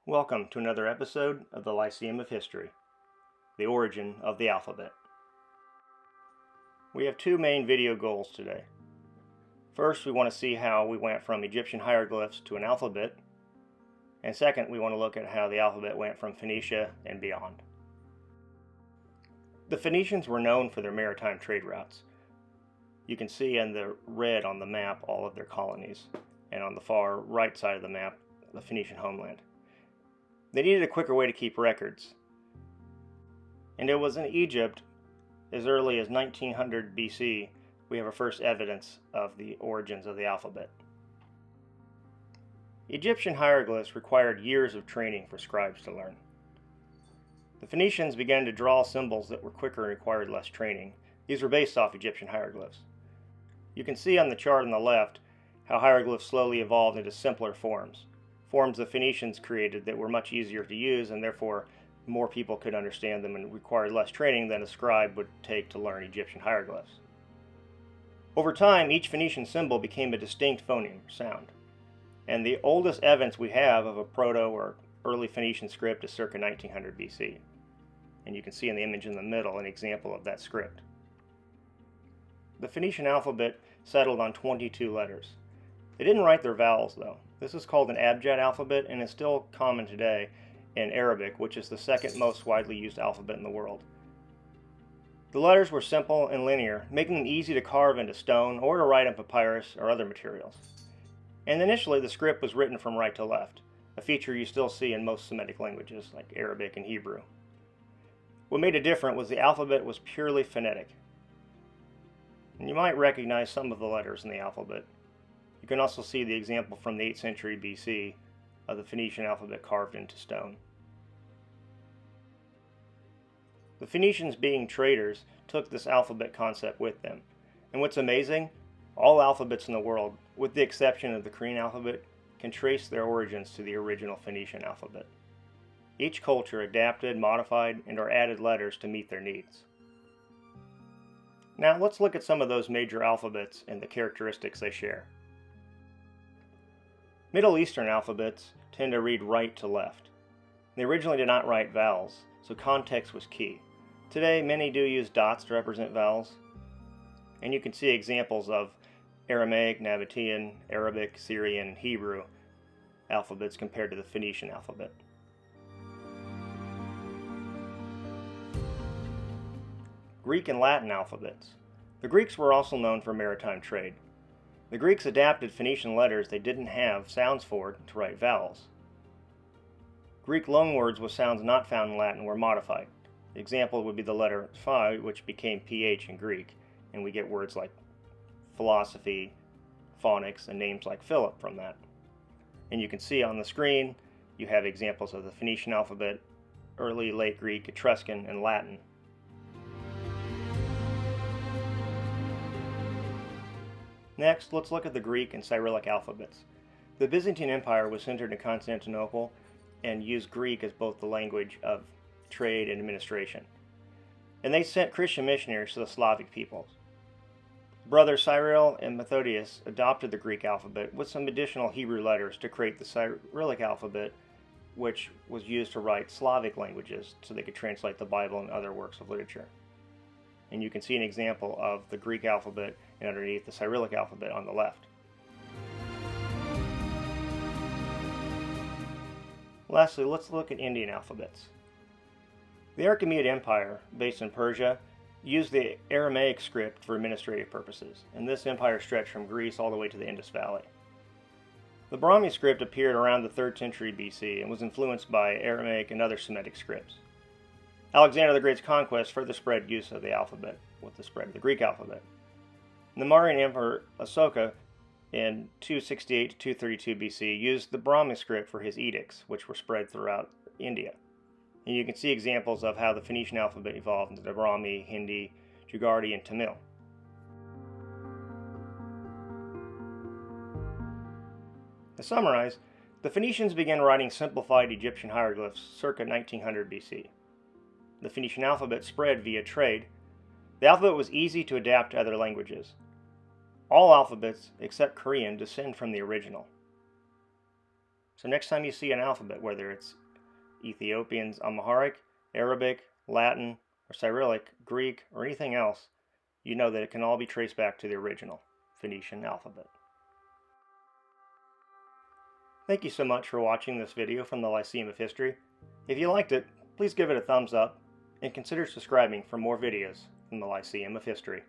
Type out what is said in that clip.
Welcome to another episode of the Lyceum of History, the origin of the alphabet. We have two main video goals today. First, we want to see how we went from Egyptian hieroglyphs to an alphabet, and second, we want to look at how the alphabet went from Phoenicia and beyond. The Phoenicians were known for their maritime trade routes. You can see in the red on the map all of their colonies, and on the far right side of the map, the Phoenician homeland. They needed a quicker way to keep records. And it was in Egypt, as early as 1900 BC, we have our first evidence of the origins of the alphabet. Egyptian hieroglyphs required years of training for scribes to learn. The Phoenicians began to draw symbols that were quicker and required less training. These were based off Egyptian hieroglyphs. You can see on the chart on the left how hieroglyphs slowly evolved into simpler forms the Phoenicians created that were much easier to use, and therefore more people could understand them and required less training than a scribe would take to learn Egyptian hieroglyphs. Over time, each Phoenician symbol became a distinct phoneme or sound, and the oldest evidence we have of a proto or early Phoenician script is circa 1900 BC, and you can see in the image in the middle an example of that script. The Phoenician alphabet settled on 22 letters. They didn't write their vowels, though. This is called an abjad alphabet and is still common today in Arabic, which is the second most widely used alphabet in the world. The letters were simple and linear, making them easy to carve into stone or to write on papyrus or other materials. And initially, the script was written from right to left, a feature you still see in most Semitic languages like Arabic and Hebrew. What made it different was the alphabet was purely phonetic. And you might recognize some of the letters in the alphabet. You can also see the example from the 8th century BC of the Phoenician alphabet carved into stone. The Phoenicians, being traders, took this alphabet concept with them. And what's amazing, all alphabets in the world, with the exception of the Korean alphabet, can trace their origins to the original Phoenician alphabet. Each culture adapted, modified, and or added letters to meet their needs. Now let's look at some of those major alphabets and the characteristics they share. Middle Eastern alphabets tend to read right to left. They originally did not write vowels, so context was key. Today, many do use dots to represent vowels, and you can see examples of Aramaic, Nabatean, Arabic, Syrian, and Hebrew alphabets compared to the Phoenician alphabet. Greek and Latin alphabets. The Greeks were also known for maritime trade. The Greeks adapted Phoenician letters they didn't have sounds for to write vowels. Greek loanwords with sounds not found in Latin were modified. The example would be the letter phi, which became ph in Greek, and we get words like philosophy, phonics, and names like Philip from that. And you can see on the screen, you have examples of the Phoenician alphabet, early late Greek, Etruscan, and Latin. Next, let's look at the Greek and Cyrillic alphabets. The Byzantine Empire was centered in Constantinople and used Greek as both the language of trade and administration. And they sent Christian missionaries to the Slavic peoples. Brothers Cyril and Methodius adopted the Greek alphabet with some additional Hebrew letters to create the Cyrillic alphabet, which was used to write Slavic languages so they could translate the Bible and other works of literature. And you can see an example of the Greek alphabet and underneath the Cyrillic alphabet on the left. Lastly, let's look at Indian alphabets. The Achaemenid Empire, based in Persia, used the Aramaic script for administrative purposes, and this empire stretched from Greece all the way to the Indus Valley. The Brahmi script appeared around the 3rd century BC and was influenced by Aramaic and other Semitic scripts. Alexander the Great's conquest further spread use of the alphabet with the spread of the Greek alphabet. The Mauryan Emperor Asoka in 268 to 232 BC used the Brahmi script for his edicts, which were spread throughout India. And you can see examples of how the Phoenician alphabet evolved into the Brahmi, Hindi, Jugardi, and Tamil. To summarize, the Phoenicians began writing simplified Egyptian hieroglyphs circa 1900 BC. The Phoenician alphabet spread via trade. The alphabet was easy to adapt to other languages. All alphabets, except Korean, descend from the original. So next time you see an alphabet, whether it's Ethiopian's Amharic, Arabic, Latin, or Cyrillic, Greek, or anything else, you know that it can all be traced back to the original Phoenician alphabet. Thank you so much for watching this video from the Lyceum of History. If you liked it, please give it a thumbs up and consider subscribing for more videos from the Lyceum of History.